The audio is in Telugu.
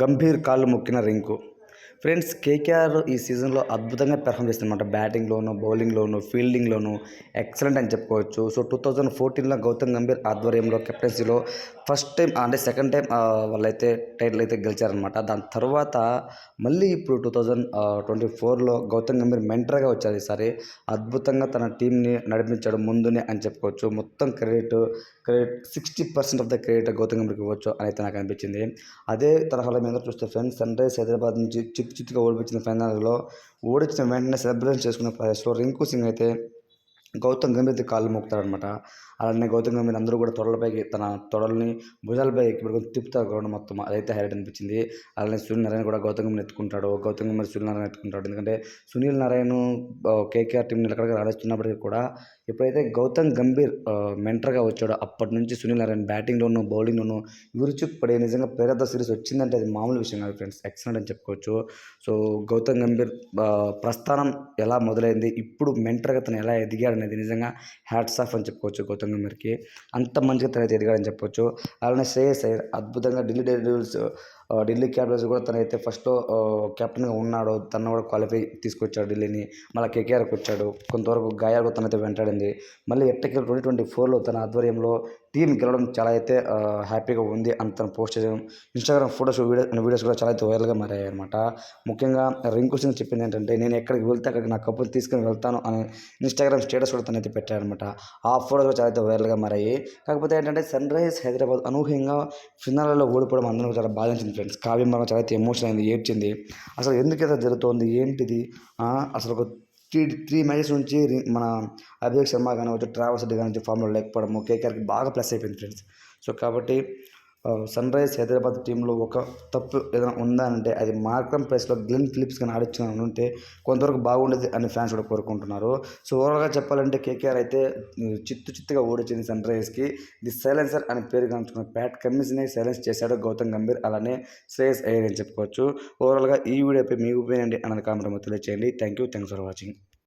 గంభీర్ కాళ్ళు మొక్కిన రింకు. ఫ్రెండ్స్, కేకేఆర్ ఈ సీజన్లో అద్భుతంగా పెర్ఫామ్ చేస్తుందన్నమాట. బ్యాటింగ్లోను, బౌలింగ్లోను, ఫీల్డింగ్లోను ఎక్సలెంట్ అని చెప్పుకోవచ్చు. సో 2014లో గౌతమ్ గంభీర్ ఆధ్వర్యంలో కెప్టెన్సీలో ఫస్ట్ టైం అంటే సెకండ్ టైం వాళ్ళైతే టైటిల్ అయితే గెలిచారనమాట. దాని తర్వాత మళ్ళీ ఇప్పుడు 2024లో గౌతమ్ గంభీర్ మెంటర్గా వచ్చారు. ఈసారి అద్భుతంగా తన టీంని నడిపించాడు ముందునే అని చెప్పుకోవచ్చు. మొత్తం credit 60% of the credit Gautam గంభీర్కి ఇవ్వచ్చు అని అయితే నాకు అనిపించింది. అదే తరహాలో మీద చూస్తే ఫ్రెండ్స్, సన్ రైజ్ హైదరాబాద్ నుంచి చిత్తుగా ఓడిపించిన ఫైనల్లో ఓడించిన వెంటనే సెలబ్రేషన్ చేసుకునే ప్లేస్లో రింకు సింగ్ అయితే గౌతమ్ గంభీర్ కాళ్ళు మోపుతాడనమాట. అలానే గౌతమ్ గంభీర్ అందరూ కూడా తొడలపైకి తన తొడల్ని భుజాలపై పెట్టుకొని తిప్పుతారు గ్రౌండ్ మొత్తం. అదైతే హైలైట్ అనిపించింది. అలానే సునీల్ నారాయణ కూడా గౌతమ్ గంభీర్ ఎత్తుకుంటాడు. గౌతమ్ గంభీర్ సునీల్ నారాయణ ఎత్తుకుంటాడు. ఎందుకంటే సునీల్ నారాయణ కేకేఆర్ టీంని ఎక్కడికి రాణిస్తున్నప్పటికీ కూడా ఎప్పుడైతే గౌతమ్ గంభీర్ మెంటర్గా వచ్చాడో అప్పటి నుంచి సునీల్ నారాయణ బ్యాటింగ్లోనూ బౌలింగ్లోనూ విరుచుకుపడే నిజంగా ప్లేయర్ ఆఫ్ ద సిరీస్ వచ్చిందంటే అది మామూలు విషయం కాదు ఫ్రెండ్స్. ఎక్సలెంట్ అని చెప్పుకోవచ్చు. సో గౌతమ్ గంభీర్ ప్రస్థానం ఎలా మొదలైంది, ఇప్పుడు మెంటర్గా తను ఎలా ఎదిగాడు అనేది నిజంగా హ్యాట్స్ ఆఫ్ అని చెప్పుకోవచ్చు గౌతమ్ గంభీర్కి. అంత మంచిగా తనైతే ఎదిగాడని చెప్పొచ్చు. అలానే శ్రేయస్ అయ్యర్ అద్భుతంగా ఢిల్లీ క్యాపిటల్స్ కూడా తనైతే ఫస్ట్లో కెప్టెన్గా ఉన్నాడు. తను కూడా క్వాలిఫై తీసుకొచ్చాడు ఢిల్లీని. మళ్ళీ కేకేఆర్కి వచ్చాడు. కొంతవరకు గాయాలు తనైతే వెంటాడింది. మళ్ళీ ఎట్టకేలు 2024లో తన ఆధ్వర్యంలో టీం గెలవడం చాలా అయితే హ్యాపీగా ఉంది అని తను పోస్ట్ చేయడం, ఇన్స్టాగ్రామ్ ఫోటోస్ వీడియోస్ కూడా చాలా అయితే వైరల్గా మారాయి అనమాట. ముఖ్యంగా రింకు సింగ్ చెప్పింది ఏంటంటే, నేను ఎక్కడికి వెళ్తే అక్కడికి నా కప్పులు తీసుకొని వెళ్తాను అని ఇన్స్టాగ్రామ్ స్టేటస్ కూడా తనైతే పెట్టారనమాట. ఆ ఫోటోస్ కూడా చాలా అయితే వైరల్గా మారాయి. కాకపోతే ఏంటంటే సన్ రైజ్ హైదరాబాద్ అనూహ్యంగా ఫినాలలో ఓడిపోవడం అందరూ చాలా బాధించింది ఫ్రెండ్స్. కావ్యం మనం చాలా అయితే ఎమోషన్ అయింది, ఏడ్చింది. అసలు ఎందుకు ఇలా జరుగుతోంది, ఏంటిది, అసలు ఒక త్రీ మ్యాచెస్ నుంచి మన అభిషేక్ శర్మ కానివచ్చు, ట్రావెల్స్ రెడ్డి కానివచ్చు ఫామ్లో లేకపోవడము కేకేఆర్కి బాగా ప్లస్ అయిపోయింది ఫ్రెండ్స్. సో కాబట్టి సన్ రైజ్ హైదరాబాద్ టీంలో ఒక తప్పు ఏదైనా ఉందా అంటే అది మార్క్రమ్ ప్లేస్లో గ్లెన్ ఫిలిప్స్ కానీ ఆడిచ్చిన ఉంటే కొంతవరకు బాగుండేది అని ఫ్యాన్స్ కూడా కోరుకుంటున్నారు. సో ఓవరాల్గా చెప్పాలంటే కేకేఆర్ అయితే చిత్తుగా ఓడించింది సన్ రైజ్కి. ది సైలెన్సర్ అని పేరు కాంచుకున్న ప్యాట్ కమిన్స్ని సైలెన్స్ చేశాడు గౌతమ్ గంభీర్. అలానే శ్రేయస్ అయ్యర్ అని చెప్పుకోవచ్చు. ఓవరాల్గా ఈ వీడియోపై మీ ఒపీనియన్ అన్నది కామెంట్ తెలియజేయండి. Thanks for watching.